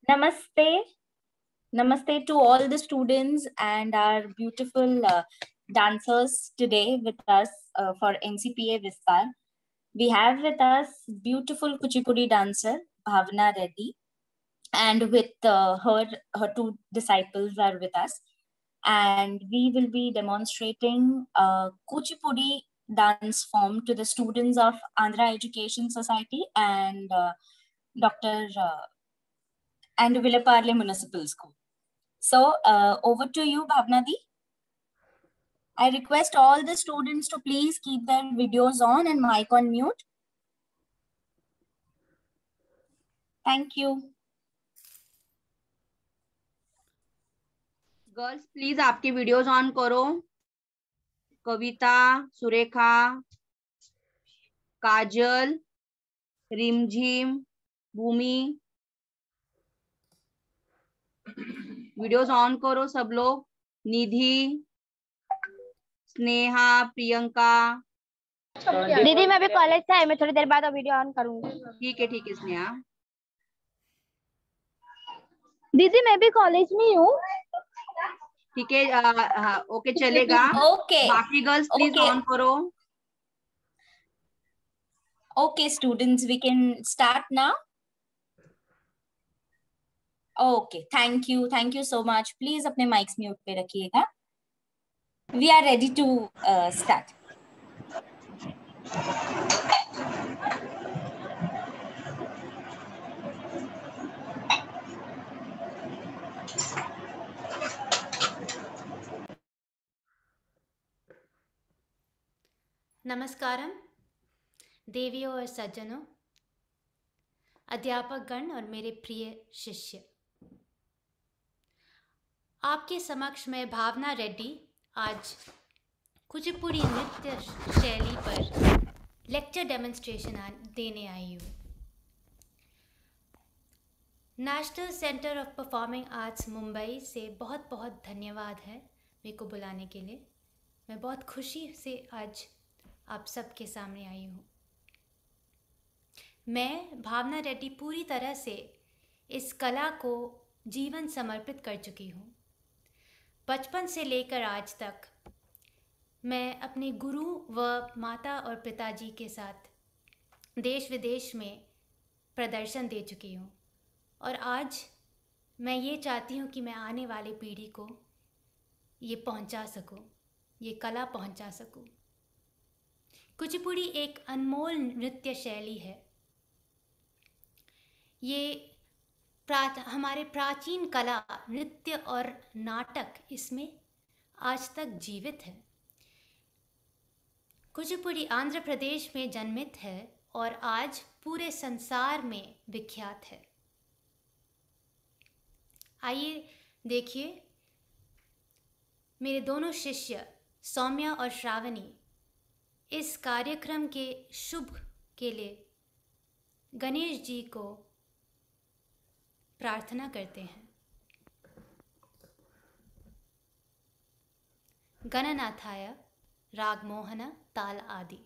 Namaste. Namaste to all the students and our beautiful dancers today with us for NCPA Vistar. We have with us beautiful Kuchipudi dancer Bhavna Reddy, and with her two disciples are with us. And we will be demonstrating Kuchipudi dance form to the students of Andhra Education Society and Dr. And Villaparle Municipal School. So over to you, Bhavnadi. I request all the students to please keep their videos on and mic on mute. Thank you. Girls please आपके videos on करो। कविता, सुरेखा, काजल, रिमझिम, भूमि, videos on करो सब लोग। निधि, स्नेहा, प्रियंका। दीदी मैं अभी college से आई, मैं थोड़ी देर बाद वीडियो ऑन करूंगी। ठीक है स्नेहा। दीदी मैं भी कॉलेज में हूँ। ठीक है, ओके चलेगा। Okay. बाकी गर्ल्स प्लीज ऑन करो। Okay, students, we can start now. Okay, thank you so much. Please अपने mics mute पे रखिएगा. We are ready to start. नमस्कारम देवियों और सज्जनों, अध्यापक गण और मेरे प्रिय शिष्य, आपके समक्ष मैं भावना रेड्डी आज कुचिपुड़ी नृत्य शैली पर लेक्चर डेमोन्स्ट्रेशन देने आई हूँ। National centre of performing arts Mumbai से बहुत बहुत धन्यवाद है मेरे को बुलाने के लिए। मैं बहुत खुशी से आज आप सबके सामने आई हूँ। मैं भावना रेड्डी पूरी तरह से इस कला को जीवन समर्पित कर चुकी हूँ। बचपन से लेकर आज तक मैं अपने गुरु व माता और पिताजी के साथ देश विदेश में प्रदर्शन दे चुकी हूँ और आज मैं ये चाहती हूँ कि मैं आने वाली पीढ़ी को ये पहुँचा सकूँ, ये कला पहुँचा सकूँ। कुचिपुड़ी एक अनमोल नृत्य शैली है। ये हमारे प्राचीन कला, नृत्य और नाटक इसमें आज तक जीवित है। कुचिपुड़ी आंध्र प्रदेश में जन्मित है और आज पूरे संसार में विख्यात है। आइए देखिए, मेरे दोनों शिष्य सौम्या और श्रावणी इस कार्यक्रम के शुभ के लिए गणेश जी को प्रार्थना करते हैं। गणनाथाय रागमोहन ताल आदि।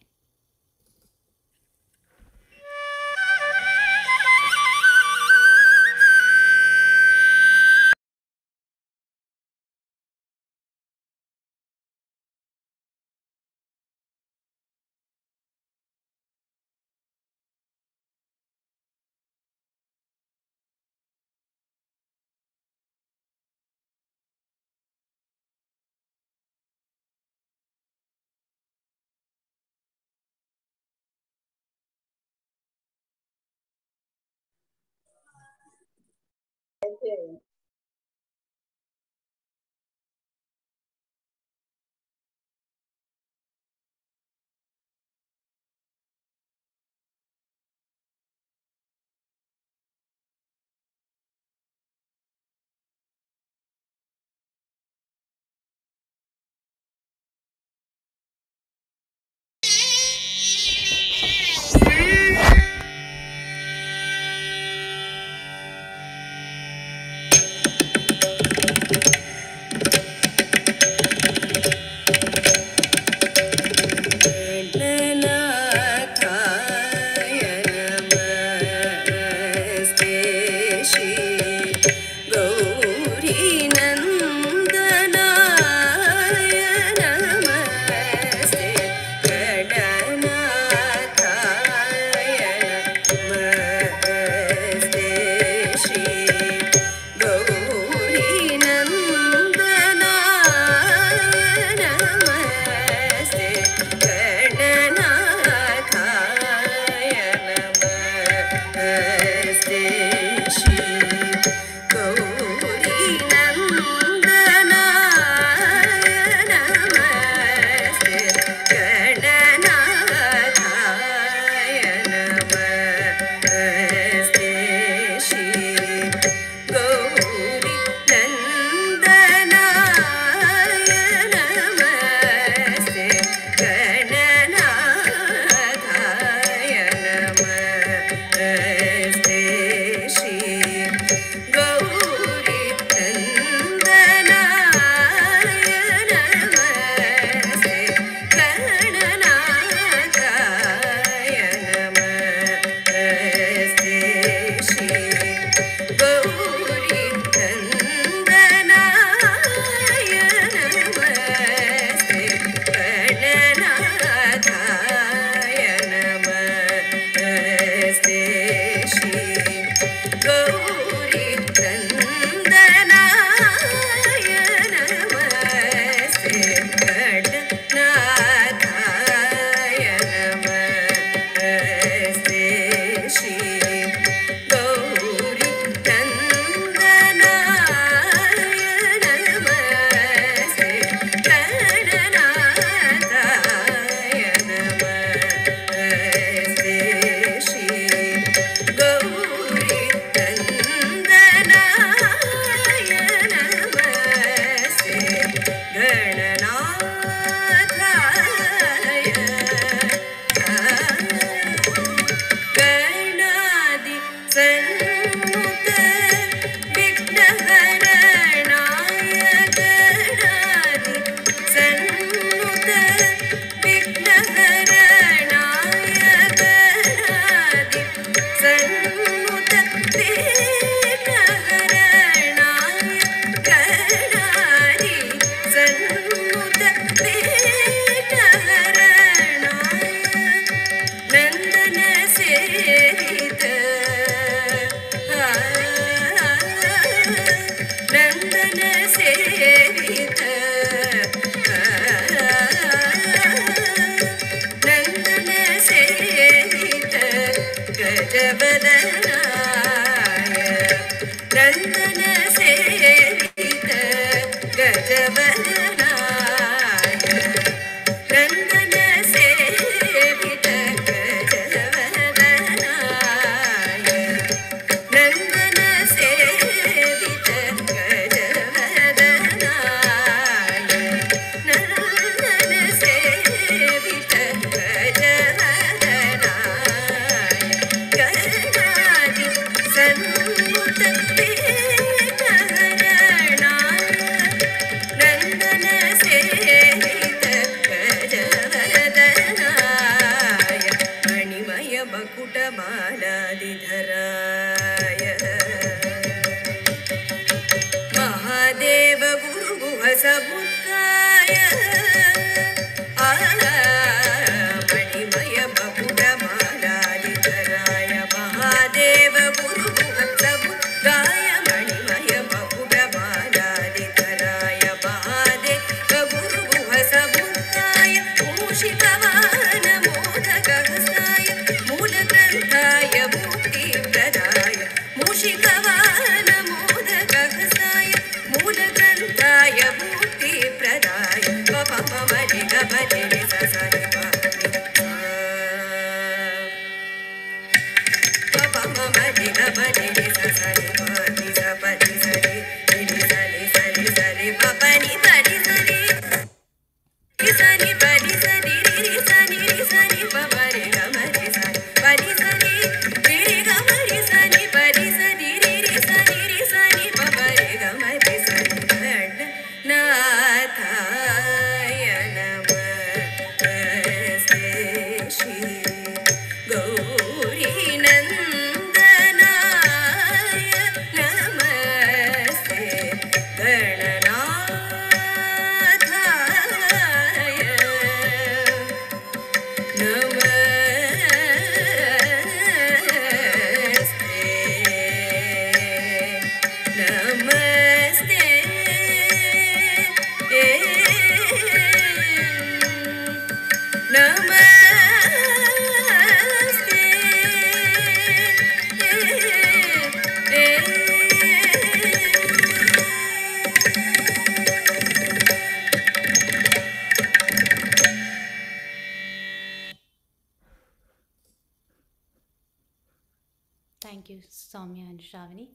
Thank you Saumya and Shravani.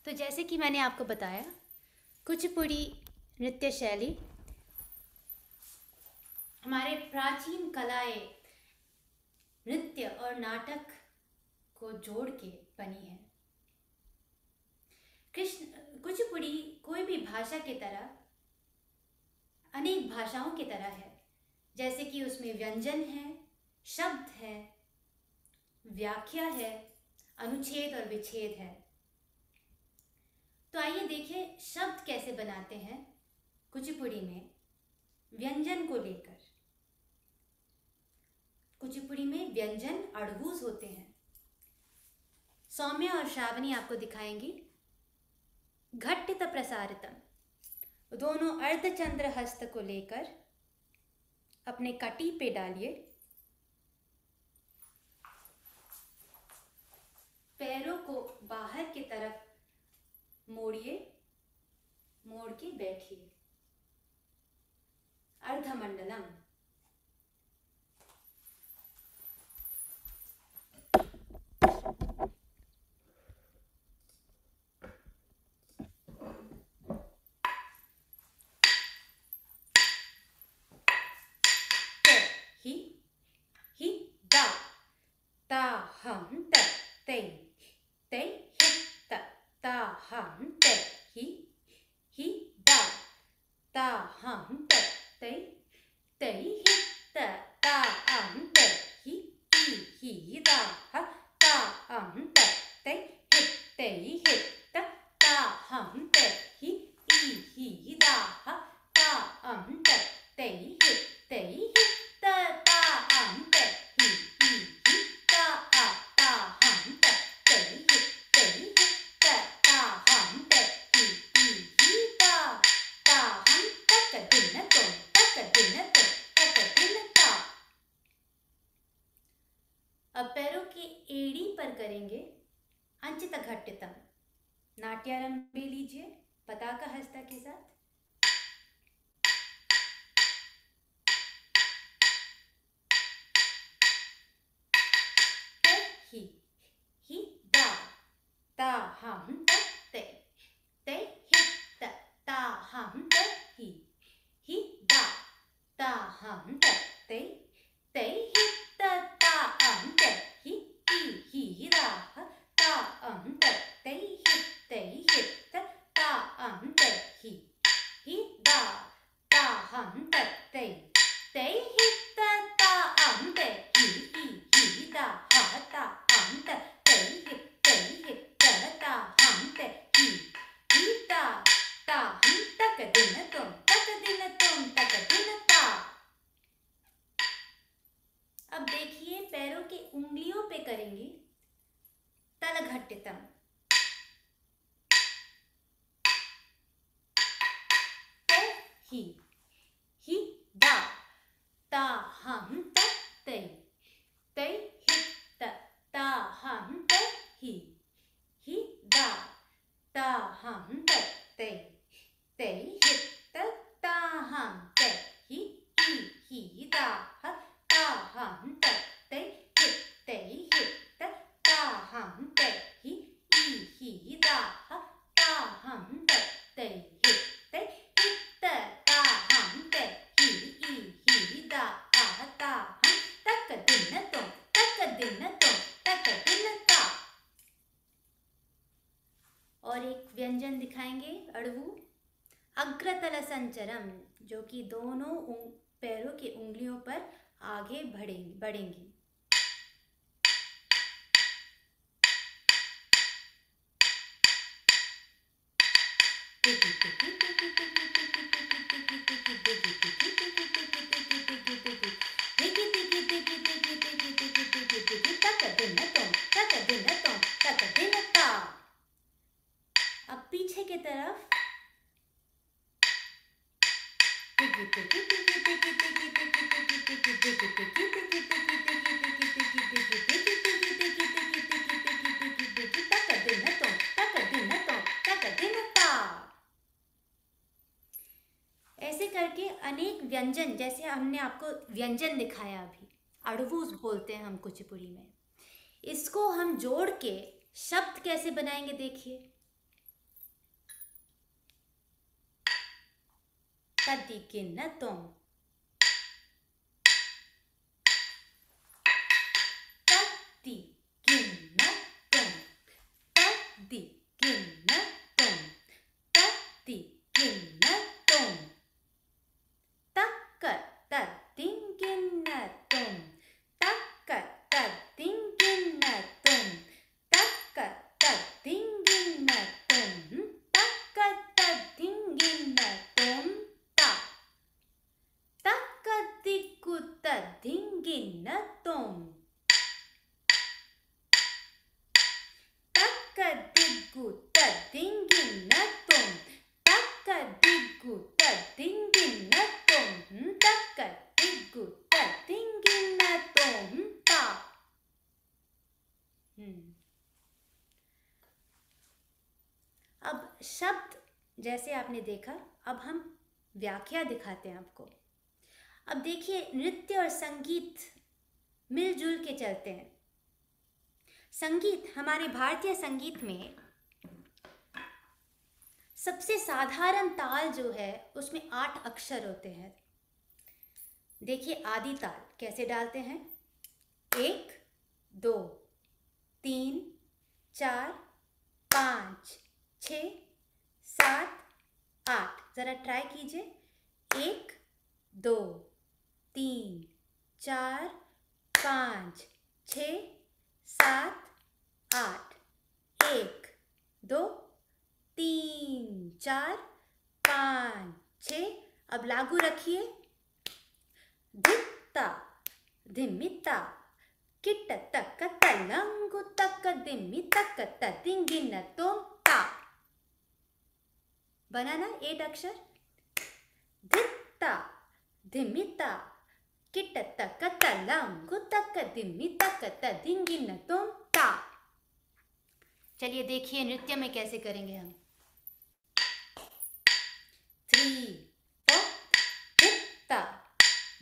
तो जैसे कि मैंने आपको बताया, कुचिपुड़ी नृत्य शैली हमारे प्राचीन कलाएं नृत्य और नाटक को जोड़ के बनी है। कुचिपुड़ी कोई भी भाषा की तरह अनेक भाषाओं की तरह है, जैसे कि उसमें व्यंजन है, शब्द है, व्याख्या है, अनुच्छेद और विच्छेद है। तो आइए देखें शब्द कैसे बनाते हैं कुचिपुड़ी में व्यंजन को लेकर। कुचिपुड़ी में व्यंजन अड़गूस होते हैं। सौम्य और श्रावणी आपको दिखाएंगी घट्टित प्रसारितम। दोनों अर्धचंद्र हस्त को लेकर अपने कटी पे डालिए, पैरों को बाहर की तरफ मोड़िए, मोड़ के बैठिए। अर्धमंडलम। ही दा ता हम त ते ते हि त ता हम त ही दा ता हम त ते ते हि त ता हम त ही दा ह ता हम त ते हि त ता हम त ही दा ह ता हम त ते हि त ता हम त ही ता ता हम त ते हि त ता हम त ही ता हम तक दिन ता। अब पैरों की एड़ी पर करेंगे अंचित घट्टितम। नाट्यारंभ भी लीजिए पताका हस्ता के साथ। ही दा ता हम त ते हि त ता हम त ही दा ता हम त ते हि त ता हम त ही दा ह ता हम त ते हि त ता हम त ही दा ता हम त ते हि त ता हम त ही दा ह ता हम त ते हि त ता हम त ही ता हम तक दिन तुम तक दिन ता। अब देखिए पैरों की उंगलियों पे करेंगे तल घट्टितम। ही दा ता हम त ते हि त ता हम त ही दा ता हम त ते हि त ता हम त ही दा ह ता हम त ते हि त ता हम त ही दा ह ता हम त ते हि त ता हम त ही दा ह ता हम तक दिन ता। और एक व्यंजन दिखाएंगे अड़वू अग्रतल संचरम, जो कि दोनों पैरों की उंगलियों पर आगे बढ़ेंगी। अब पीछे की तरफ ऐसे करके अनेक व्यंजन, जैसे हमने आपको व्यंजन दिखाया अभी, अड़वूस बोलते हैं हम कुचिपुड़ी में, इसको हम जोड़ के शब्द कैसे बनाएंगे देखिए। तदिकिन्नतुम, तदिकिन्नतुम, तदिकिन्नतुम, तदिकिन्नतुम, तक्क तदिकिन्नतुम, तक्क तदिकिन्नतुम, तक्क तदिकिन्नतुम, तक्क तदिकिन्नतुम ता। दिग्गु तद्दिंगिन्नतुम तक्क दिग्गु तद्दिंगिन्नतुम तक्क दिग्गु तद्दिंगिन्नतुम ता। अब शब्द जैसे आपने देखा, अब हम व्याख्या दिखाते हैं आपको। अब देखिए, नृत्य और संगीत मिलजुल के चलते हैं। संगीत, हमारे भारतीय संगीत में सबसे साधारण ताल जो है उसमें 8 अक्षर होते हैं। देखिए आदि ताल कैसे डालते हैं, 1 2 3 4 5 6 7 8। जरा ट्राई कीजिए, 1 2 3 4 5 6 7 8। 1 2 3 4 5 6। अब लागू रखिए, धित्ता धिमिता किट तक तलंगु तक दिम्मी तक तिंगिन तुम ता। बना ना 8 अक्षर, धित्ता धिमिता किट तक तलंगु तक दिम्मी तक तिंगिन तुम ता। चलिए देखिए नृत्य में कैसे करेंगे हम। 3 4 धित्ता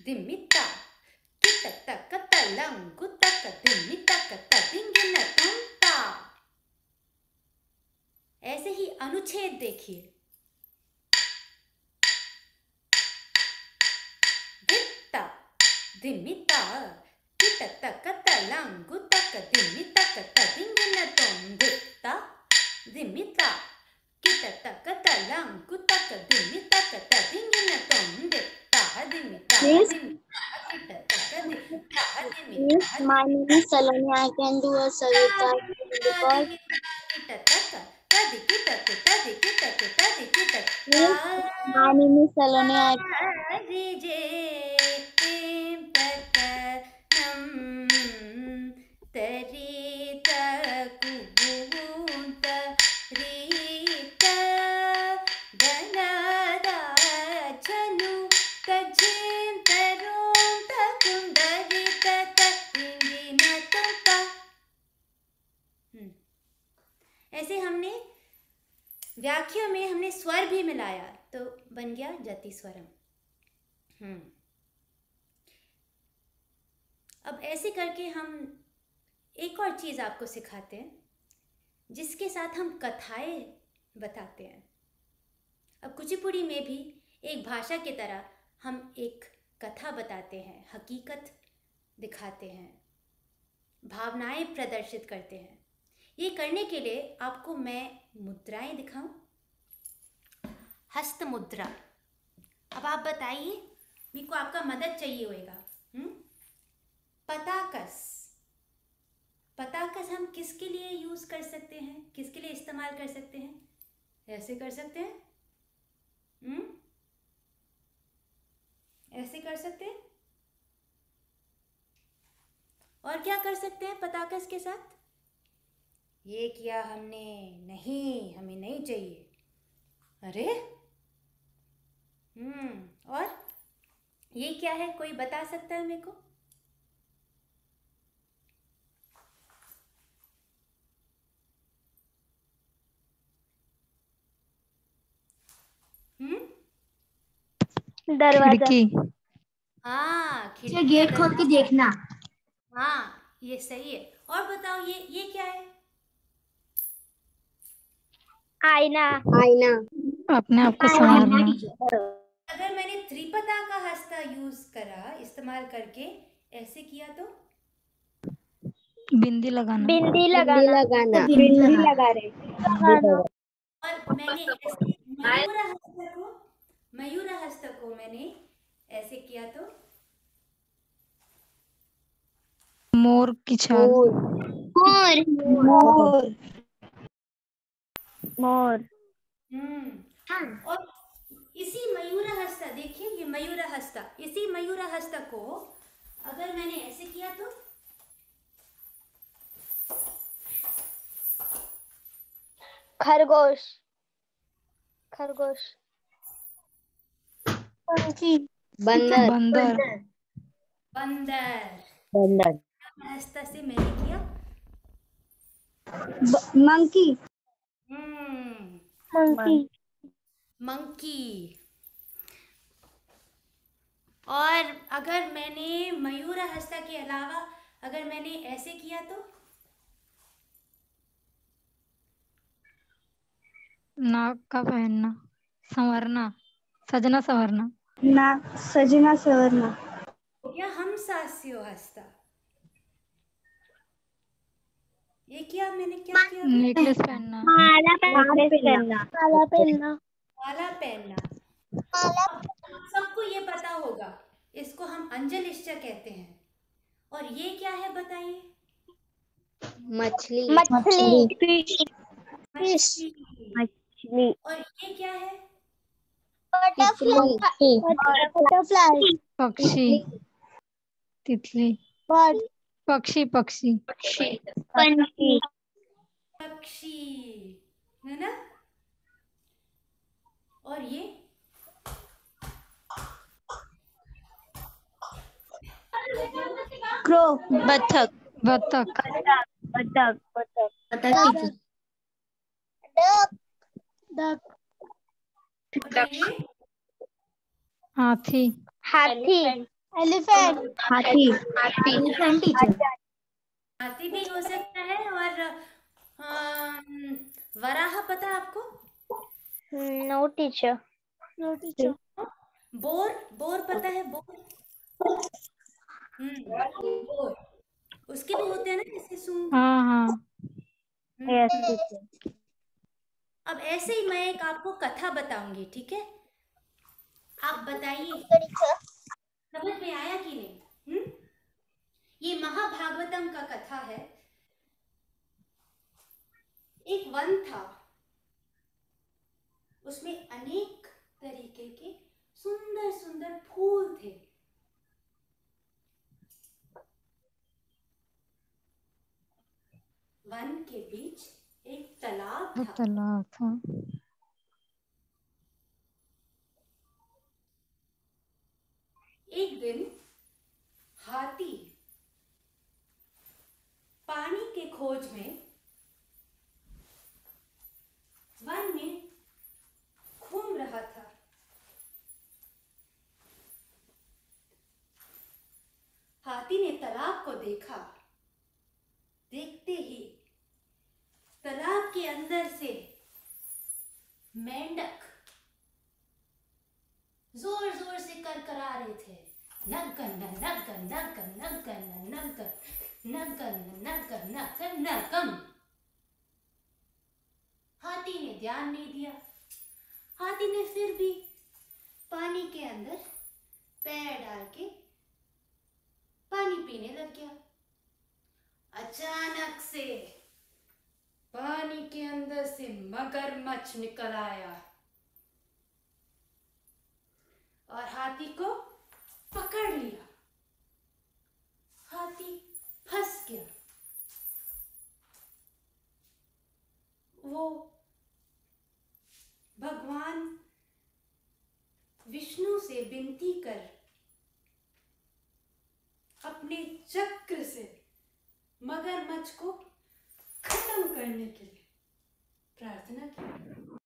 धिमिता किट तक तलंगु तक दिम्मी तक तिंगिन तुम ता। ऐसे ही अनुच्छेद देखिए, धित्ता धिमिता किट तक तलंगु तक दिम्मी तक तिंगिन तुम धित्ता धिमिता किट तक तलंगु तक दिम्मी तक तिंगिन तुम धित्ता धिमिता Miss, धिमिता किट तक धिमिता धिमिता Miss, my name is Saloni. I can do a Savita because Miss, my name is Saloni. I ऐसे हमने व्याख्या में हमने स्वर भी मिलाया तो बन गया जति स्वरम। अब ऐसे करके हम एक और चीज आपको सिखाते हैं जिसके साथ हम कथाएं बताते हैं। अब कुचिपुड़ी में भी एक भाषा की तरह हम एक कथा बताते हैं, हकीकत दिखाते हैं, भावनाएं प्रदर्शित करते हैं। ये करने के लिए आपको मैं मुद्राएं दिखाऊं। हस्त मुद्रा। अब आप बताइए, मेरे को आपका मदद चाहिए होगा। पताकस, पताकस हम किसके लिए यूज कर सकते हैं, किसके लिए इस्तेमाल कर सकते हैं? ऐसे कर सकते हैं, ऐसे कर सकते हैं। और क्या कर सकते हैं पताकस के साथ? ये किया हमने, नहीं हमें नहीं चाहिए। अरे और ये क्या है, कोई बता सकता है मेरे को? दरवाजा। खिड़की। हाँ, खिड़की, गेट खोल के देखना। हाँ ये सही है। और बताओ ये क्या है? आईना। आईना। अपने आप को संवारना। अगर मैंने त्रिपदा का हस्ता यूज करा, इस्तेमाल करके ऐसे किया तो? बिंदी लगाना। बिंदी लगाना। बिंदी लगा रहे। और मैंने ऐसे मयूर हस्त को मैंने ऐसे किया तो? मोर की छाल। मोर। मोर। और इसी मयूर हस्त, देखिए ये मयूर हस्त, इसी मयूर हस्त को अगर मैंने ऐसे किया तो? खरगोश। खरगोश। मंकी। बंदर। बंदर। बंदर। बंदर। हस्ता से मैंने किया। मंकी। मंकी। मंकी। और अगर मैंने मयूर हस्ता के अलावा अगर मैंने ऐसे किया तो नाक का पहनना, संवरना, सजना संवरना। ना सजना सवरना। या हम सास्यो हस्ता। ये क्या मैंने क्या किया अभी? नेकलेस पहनना। माला पहनना। माला पहनना। माला पहनना। सबको ये पता होगा, इसको हम अंजलिश्च कहते हैं। और ये क्या है बताइए? मछली। मछली। मछली। और ये क्या है? बटरफ्लाई। बटरफ्लाई। पक्षी। तितली। बर्ड। पक्षी पक्षी। पंछी। पक्षी, है ना? और ये क्रो। बत्तख। बतख। बतख। बत्तख। डक। बताइए। हाथी। हाथी। एलिफेंट। हाथी। Elephant teacher. हाथी भी हो सकता है। और वराह पता आपको? No teacher. No teacher. Boar, boar पता है? बोर। बोर उसके भी होते हैं ना, जैसे सूंड। हाँ हाँ। अब ऐसे ही मैं एक आपको कथा बताऊंगी, ठीक है? आप बताइए समझ में आया कि नहीं? ये महाभागवतम का कथा है। एक वन था, उसमें अनेक तरीके के सुंदर सुंदर फूल थे। वन के बीच एक तालाब था। तालाब था। एक दिन हाथी पानी के खोज में वन में घूम रहा था। हाथी ने तालाब को देखा। देखते ही तालाब के अंदर से मेंढक जोर जोर से करकरा रहे थे। नगन नगन नगन नगन नगन नगन नगन नगन नगन। हाथी ने ध्यान नहीं दिया। हाथी ने फिर भी पानी के अंदर पैर डाल के पानी पीने लग गया। अचानक से पानी के अंदर से मगरमच्छ निकल आया और हाथी को पकड़ लिया। हाथी फंस गया। वो भगवान विष्णु से विनती कर अपने चक्र से मगरमच्छ को खत्म करने के लिए प्रार्थना की।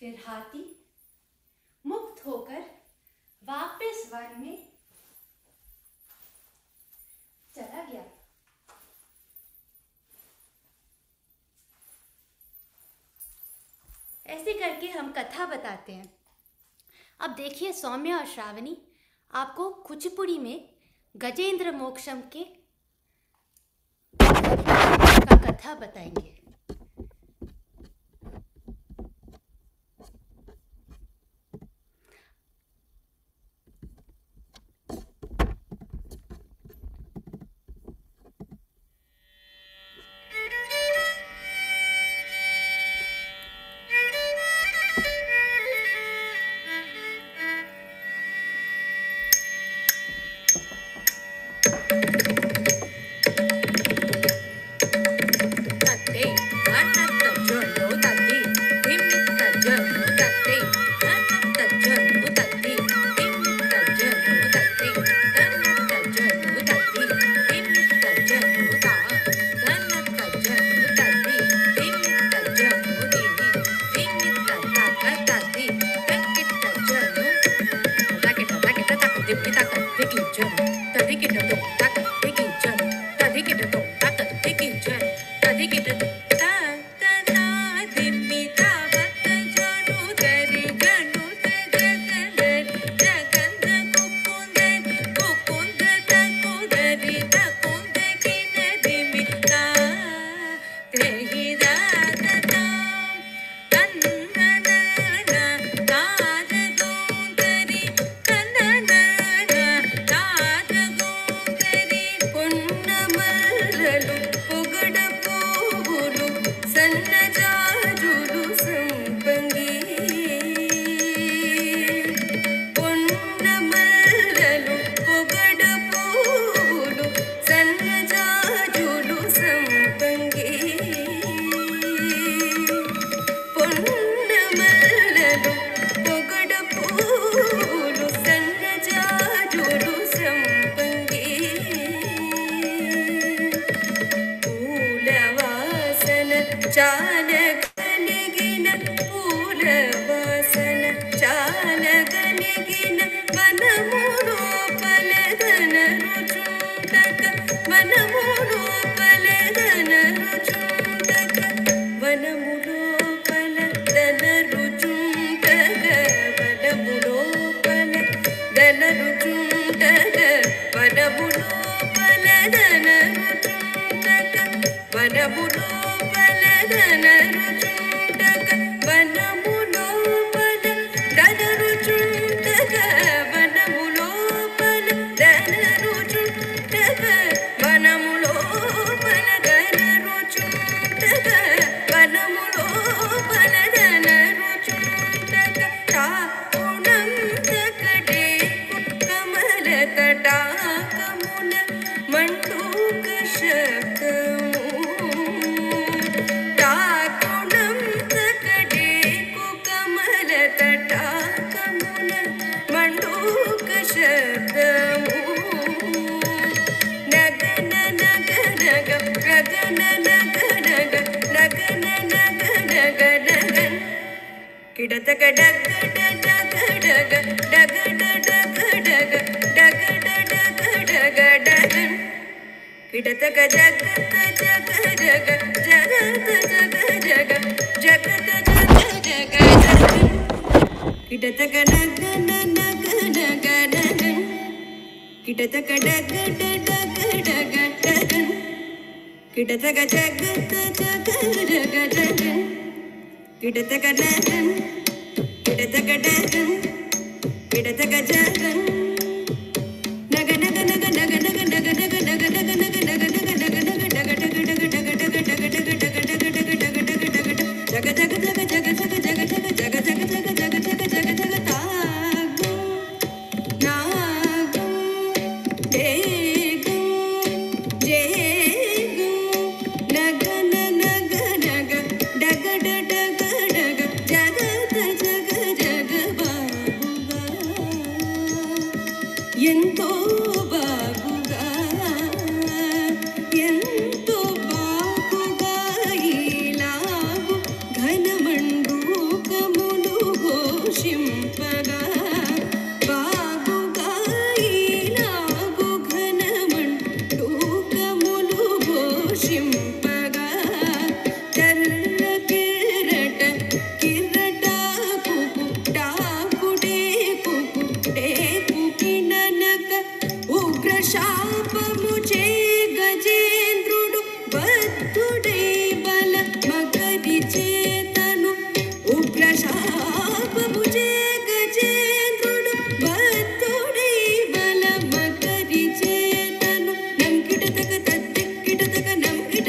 फिर हाथी मुक्त होकर वापस वन में चला गया। ऐसे करके हम कथा बताते हैं। अब देखिए सौम्या और श्रावणी आपको कुचिपुड़ी में गजेंद्र मोक्षम के का कथा बताएंगे।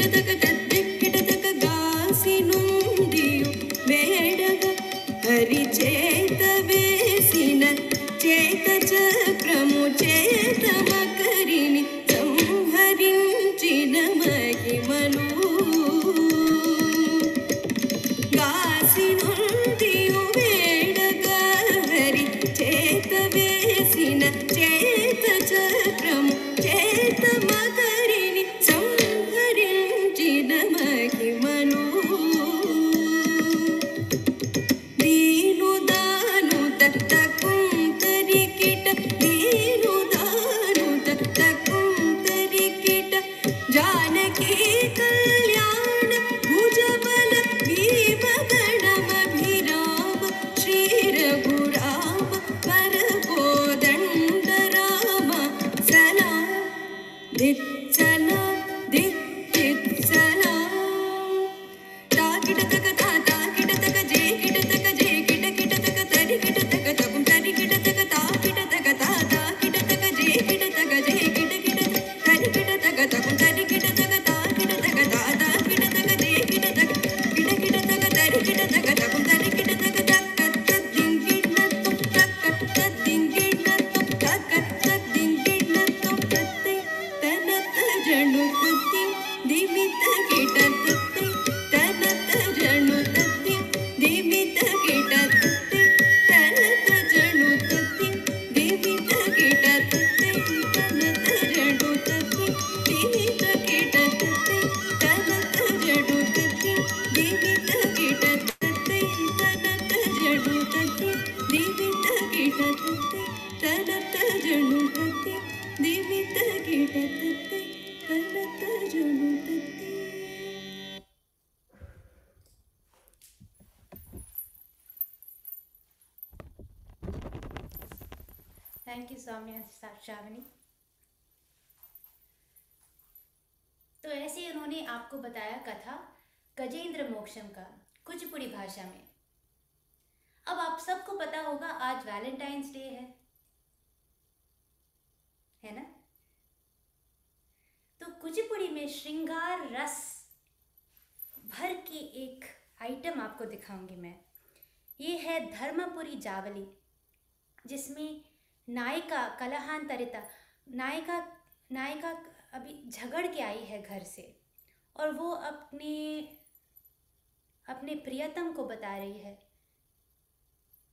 Kitaka कल्याण भुजबल भीमगणमभिराम श्री रघुराम वर कोदंड राम सलाम दित् सलाम दित् दित् सलाम ताकिट तक ता ताकिट तक जे किट तक जे किट किट तक तरि किट तक तकुम तरि किट तक ताकिट तक ता ताकिट तक जे किट तक जे किट किट तरि किट तक तकुम तरि किट तक ताकिट तक ता ताकिट तक जे किट तक किट किट तक तरि किट तक तकुम तरि किट तक तक दिन किट न तुम तक दिन किट न तुम तक दिन किट न तुम तते तनत जणु तति दिमित किट तते तनत जणु तति दिमित किट तते तनत जणु तति दिमित किट तते तनत जणु तति दिमित किट तते तनत जणु तति दिमित किट तते तनत जणु तति दिमित किट तते तनत जणु तति दिमित किट तते तनत जणु तति। Thank you Saumya Shravani. तो ऐसे ही उन्होंने आपको बताया कथा गजेंद्र मोक्षम का कुचिपुड़ी भाषा में। अब आप सबको पता होगा आज वैलेंटाइंस डे है ना? तो कुचिपुड़ी में श्रृंगार रस भर के एक आइटम आपको दिखाऊंगी मैं। ये है धर्मपुरी जावली, जिसमें नायिका कलहांतरिता नायिका अभी झगड़ के आई है घर से, और वो अपने प्रियतम को बता रही है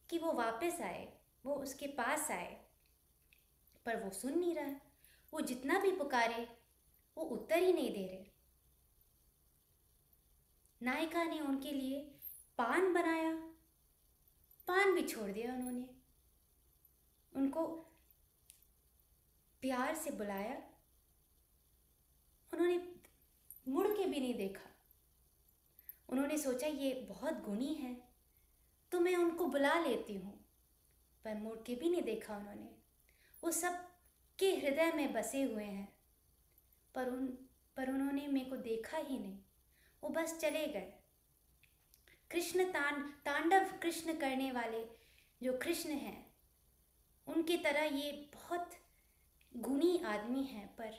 कि वो वापस आए, वो उसके पास आए, पर वो सुन नहीं रहा है। वो जितना भी पुकारे वो उत्तर ही नहीं दे रहे। नायिका ने उनके लिए पान बनाया, पान भी छोड़ दिया उन्होंने। उनको प्यार से बुलाया, उन्होंने मुड़ के भी नहीं देखा। उन्होंने सोचा ये बहुत गुणी है तो मैं उनको बुला लेती हूँ, पर मुड़ के भी नहीं देखा उन्होंने। वो सब के हृदय में बसे हुए हैं, पर उन्होंने मेरे को देखा ही नहीं, वो बस चले गए। कृष्ण तांडव कृष्ण करने वाले जो कृष्ण हैं, उनकी तरह ये बहुत गुणी आदमी हैं, पर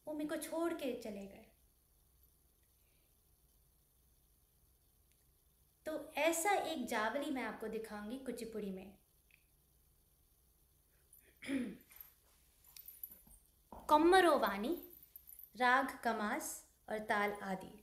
वो मेरे को छोड़ के चले गए। तो ऐसा एक जावली मैं आपको दिखाऊंगी कुचिपुड़ी में। कम्मरो वाणी, राग कमास और ताल आदि।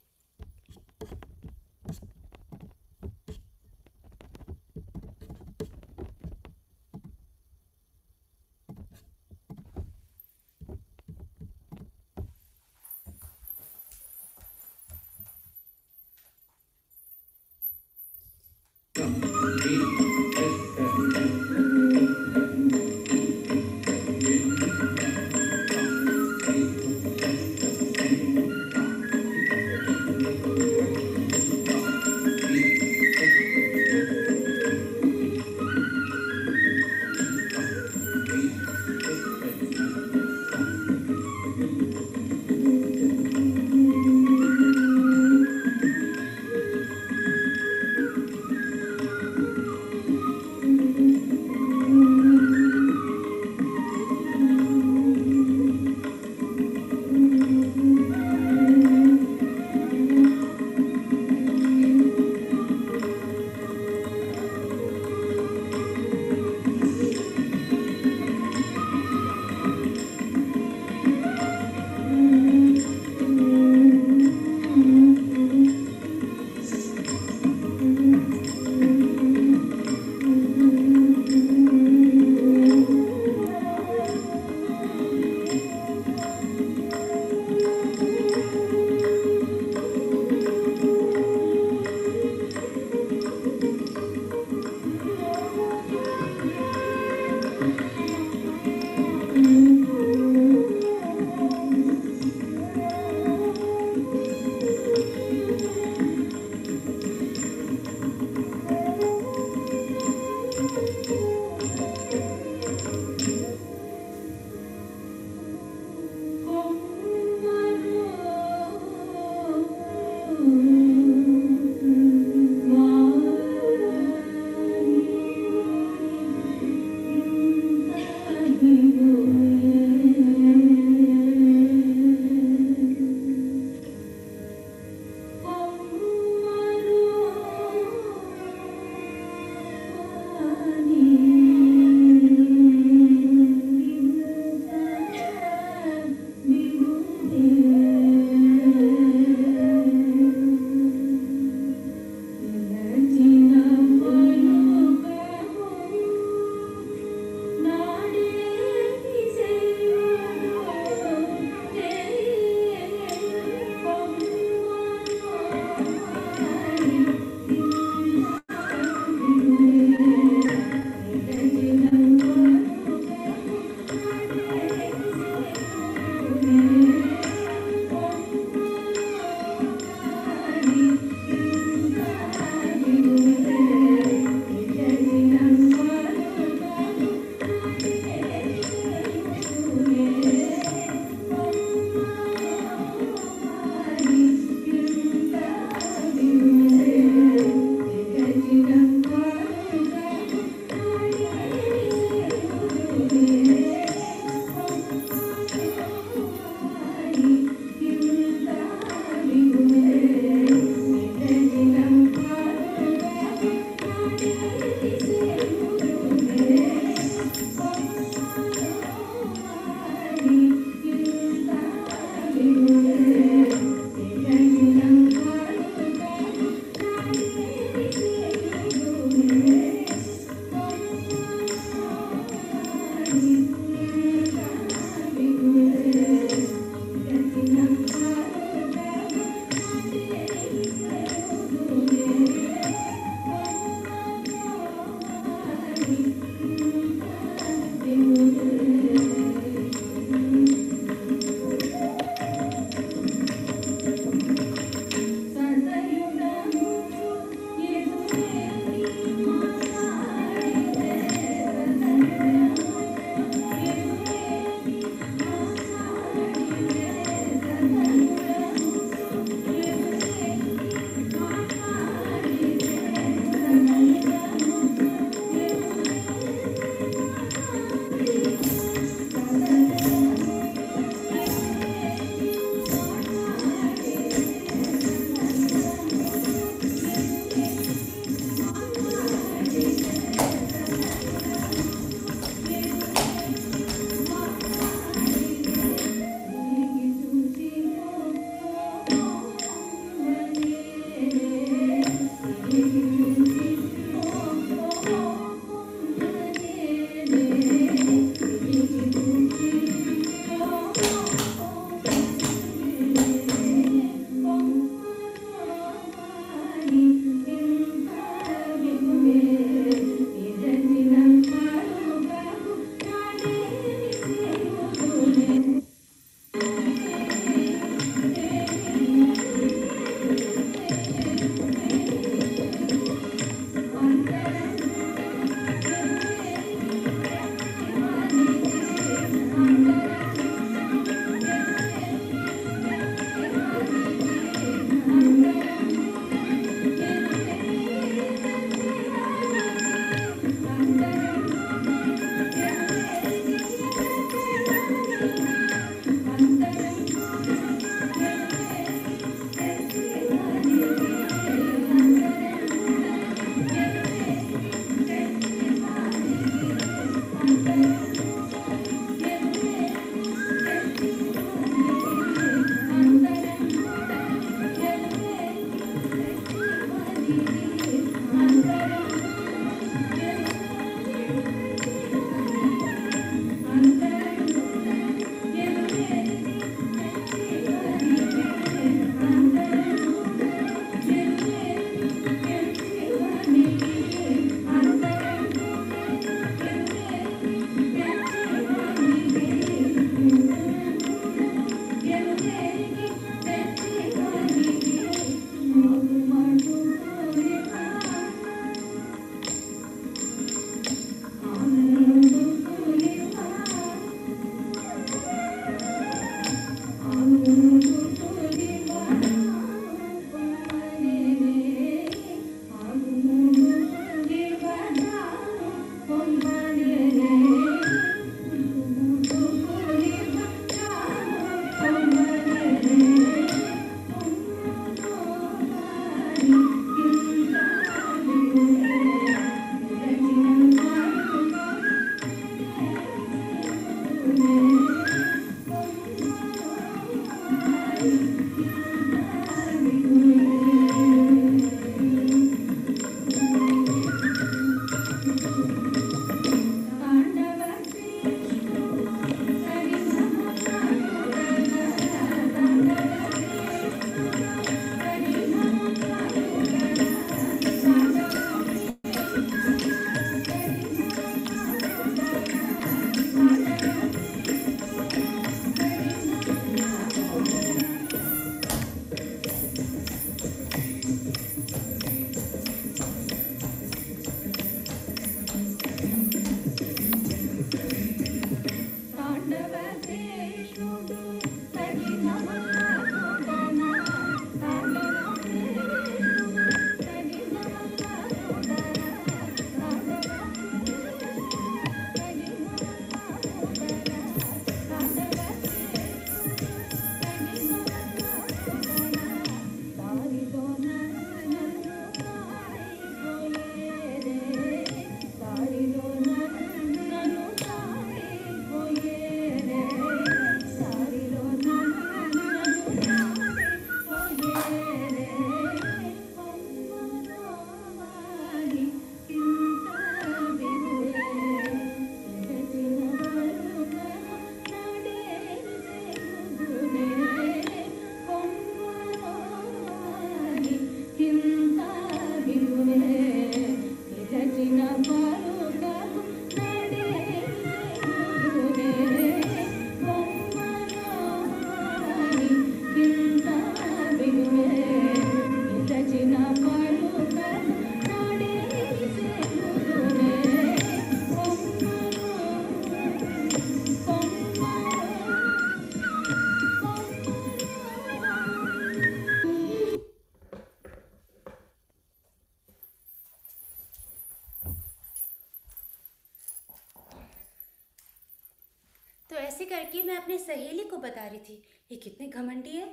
तो ऐसे करके मैं अपने सहेली को बता रही थी, ये कितने घमंडी है,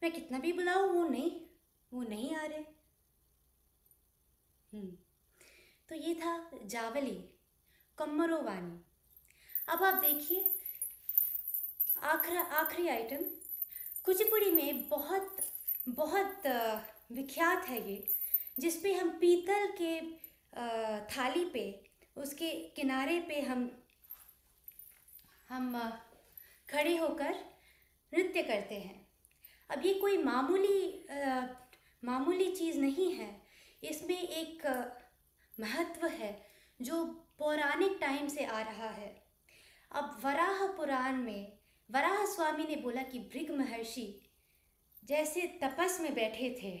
मैं कितना भी बुलाऊं वो नहीं आ रहे। तो ये था जावली कम्मरो वानी। अब आप देखिए आखिरी आइटम, कुचिपुड़ी में बहुत बहुत विख्यात है ये, जिसपे हम पीतल के थाली पे, उसके किनारे पे हम खड़े होकर नृत्य करते हैं। अब ये कोई मामूली चीज़ नहीं है, इसमें एक महत्व है जो पौराणिक टाइम से आ रहा है। अब वराह पुराण में वराह स्वामी ने बोला कि भृग महर्षि जैसे तपस में बैठे थे,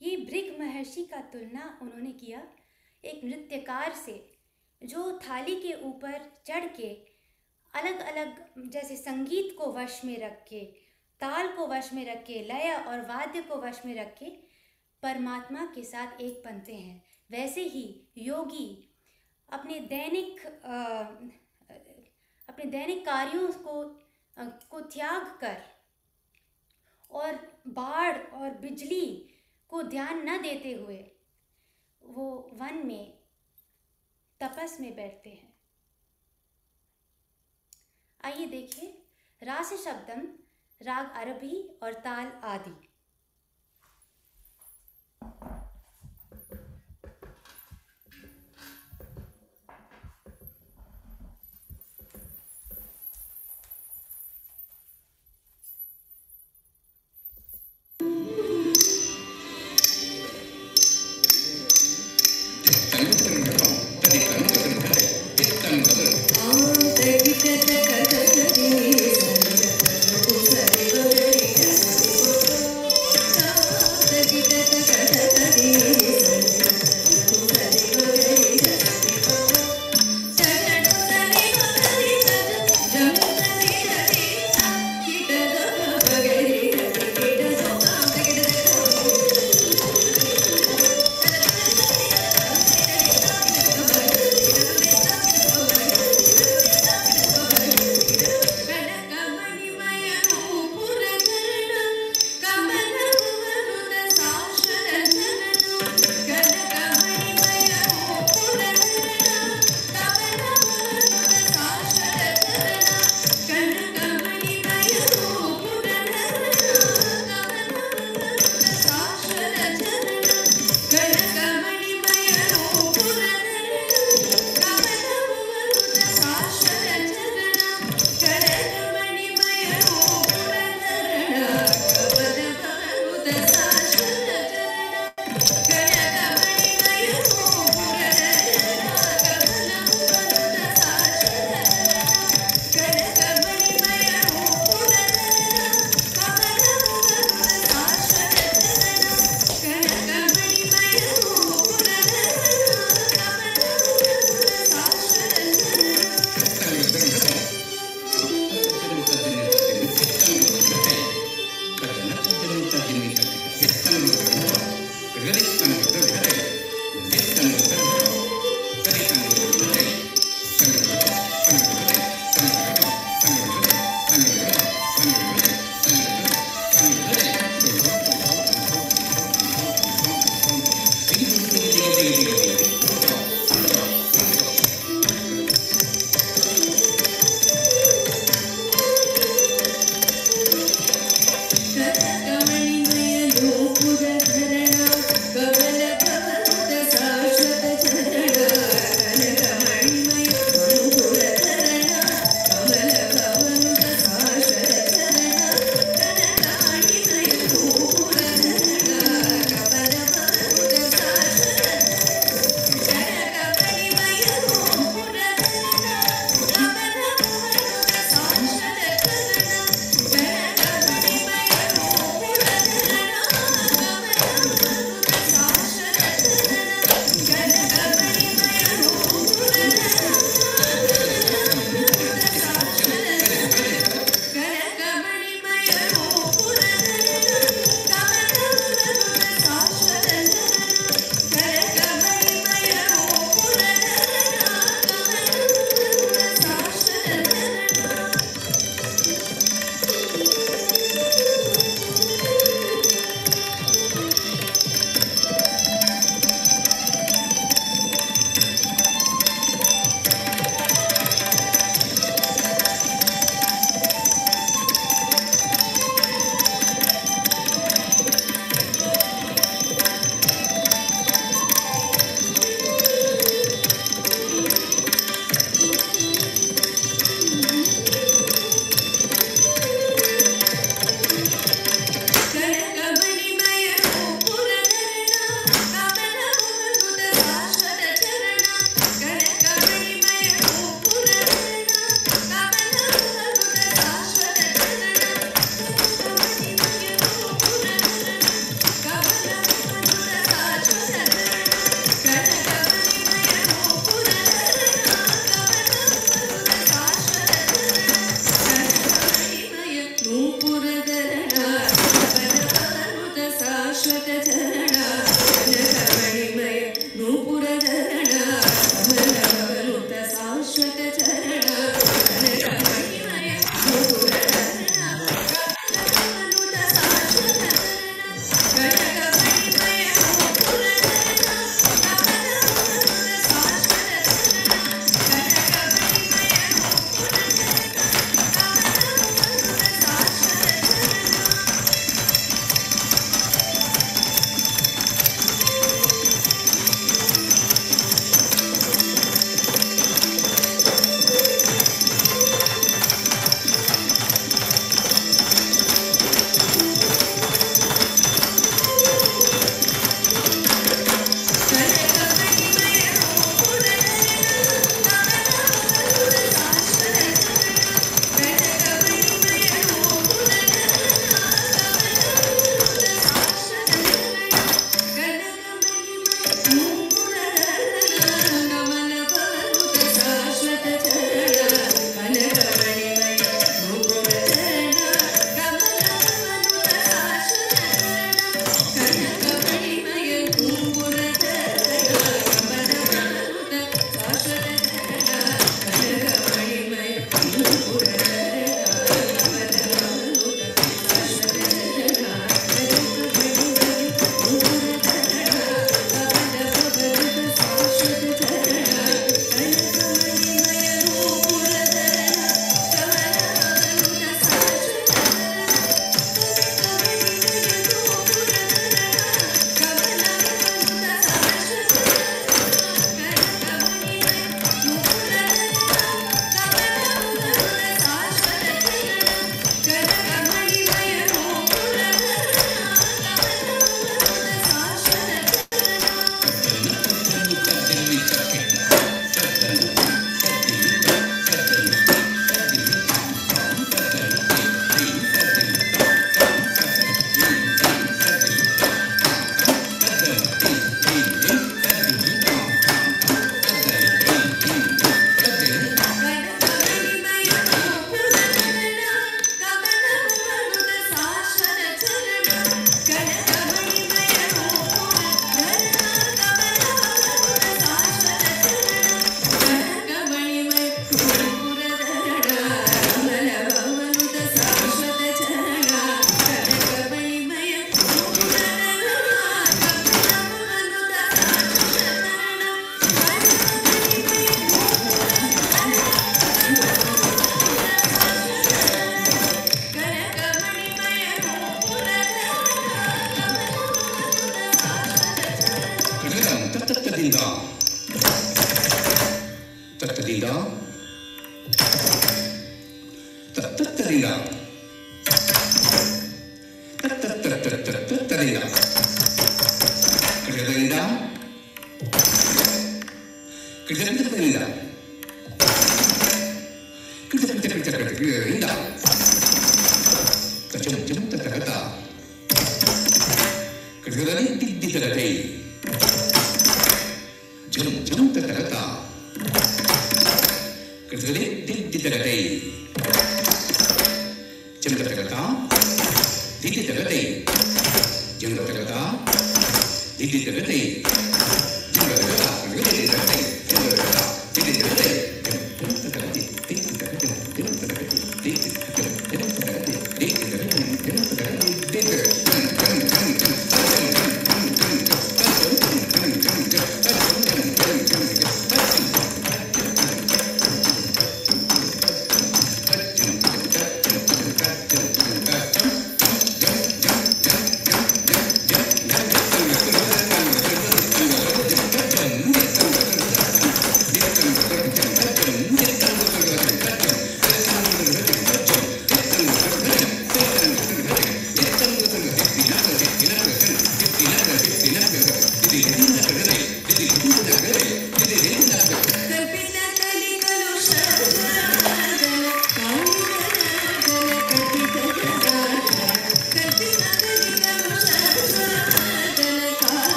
ये भृग महर्षि का तुलना उन्होंने किया एक नृत्यकार से, जो थाली के ऊपर चढ़ के अलग अलग जैसे संगीत को वश में रख के, ताल को वश में रख के, लय और वाद्य को वश में रख के परमात्मा के साथ एक बनते हैं। वैसे ही योगी अपने दैनिक कार्यों को त्याग कर और बाढ़ और बिजली को ध्यान न देते हुए वो वन में तपस में बैठते हैं। आइए देखिए रास शब्दम, राग अरबी और ताल आदि।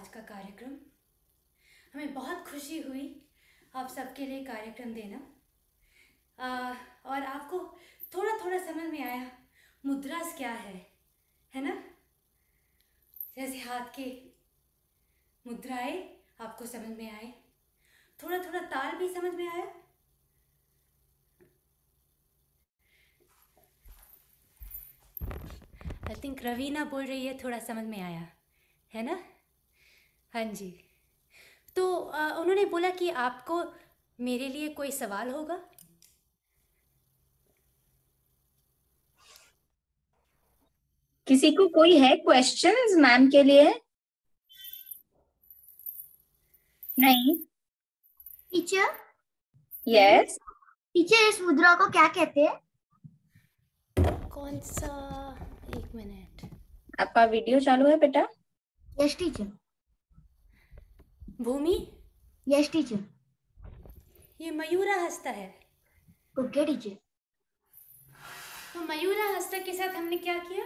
आज का कार्यक्रम। हमें बहुत खुशी हुई आप सबके लिए कार्यक्रम देना। और आपको थोड़ा थोड़ा समझ में आया मुद्रास क्या है ना? जैसे हाथ के मुद्राएं आपको समझ में आए, थोड़ा थोड़ा ताल भी समझ में आया। आई थिंक रवीना बोल रही है थोड़ा समझ में आया, है ना? हाँ जी। तो उन्होंने बोला कि आपको मेरे लिए कोई सवाल होगा। किसी को कोई है क्वेश्चंस मैम के लिए? नहीं? Teacher, yes. टीचर इस मुद्रा को क्या कहते हैं? कौन सा? एक मिनट। आपका वीडियो चालू है बेटा? Yes teacher. Bhumi, yes teacher. ये मयूरा हस्ता है। Okay teacher. तो मयूरा हस्ता के साथ हमने क्या किया?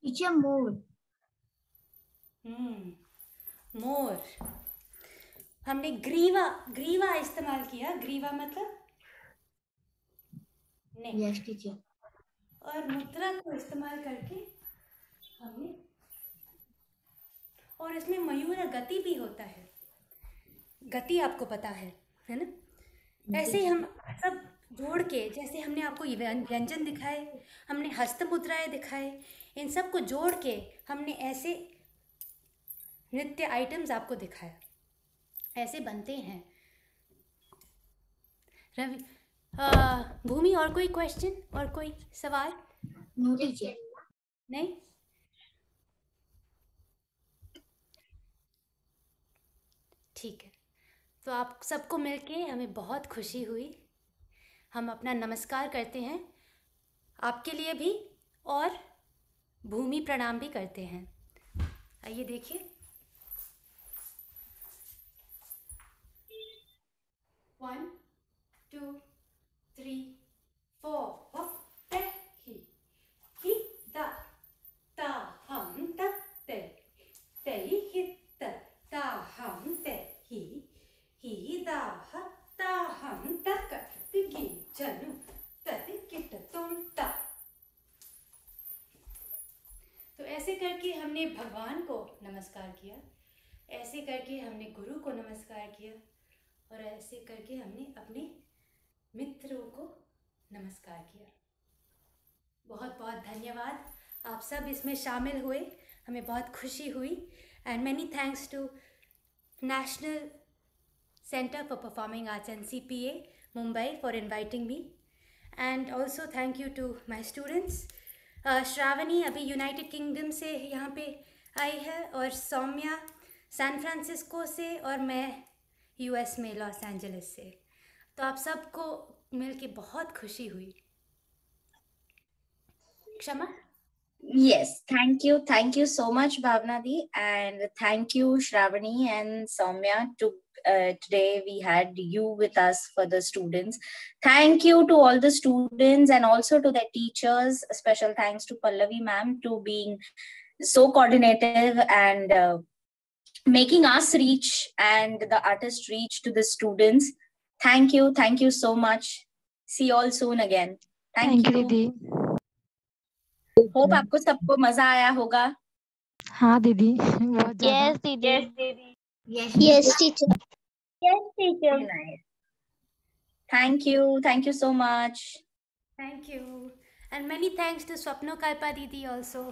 टीचर मोर। मोर। हमने ग्रीवा इस्तेमाल किया। ग्रीवा मतलब नेक। Yes teacher. और मुद्रा को इस्तेमाल करके हमने, और इसमें मयूर गति भी होता है। गति आपको पता है ना? ऐसे ही हम सब जोड़ के, जैसे हमने आपको व्यंजन दिखाए, हमने हस्त मुद्राएं दिखाए, इन सब को जोड़ के हमने ऐसे नृत्य आइटम्स आपको दिखाया। ऐसे बनते हैं। रवि, भूमि, और कोई क्वेश्चन और कोई सवाल? No teacher. नहीं? ठीक है। तो आप सबको मिलके हमें बहुत खुशी हुई। हम अपना नमस्कार करते हैं आपके लिए भी, और भूमि प्रणाम भी करते हैं। आइए देखिए। 1 2 3 4 hi da ta ham ta te hi ta ta ham te hi da ha ta ham ta ka ti gi chanu ta ti kit tum ta। तो ऐसे करके हमने भगवान को नमस्कार किया, ऐसे करके हमने गुरु को नमस्कार किया, और ऐसे करके हमने अपने मित्रों को नमस्कार किया। बहुत बहुत धन्यवाद, आप सब इसमें शामिल हुए, हमें बहुत खुशी हुई। And many thanks to National Centre for Performing Arts NCPA Mumbai for inviting me, and also thank you to my students. Shravani अभी यूनाइटेड किंगडम से यहाँ पे आई है, और सौम्या सैन फ्रांसिस्को से, और मैं US में लॉस एंजलिस से। तो आप सबको मिलके बहुत खुशी हुई। क्षमा? Yes, thank you so much Bhavna di, and thank you Shravani and Soumya. Today we had you with us for the students. Thank you to all the students and also to the teachers. Special thanks to Pallavi ma'am to being so coordinative and making us reach and the artists reach to the students. Thank you so much. See you all soon again. Thank you दीदी। Hope आपको सबको मजा आया होगा। हाँ दीदी, बहुत ज्यादा। यस दीदी। Yes teacher. Yes teacher. Thank you so much. Thank you, and many thanks to Swapno Kalpa Didi also.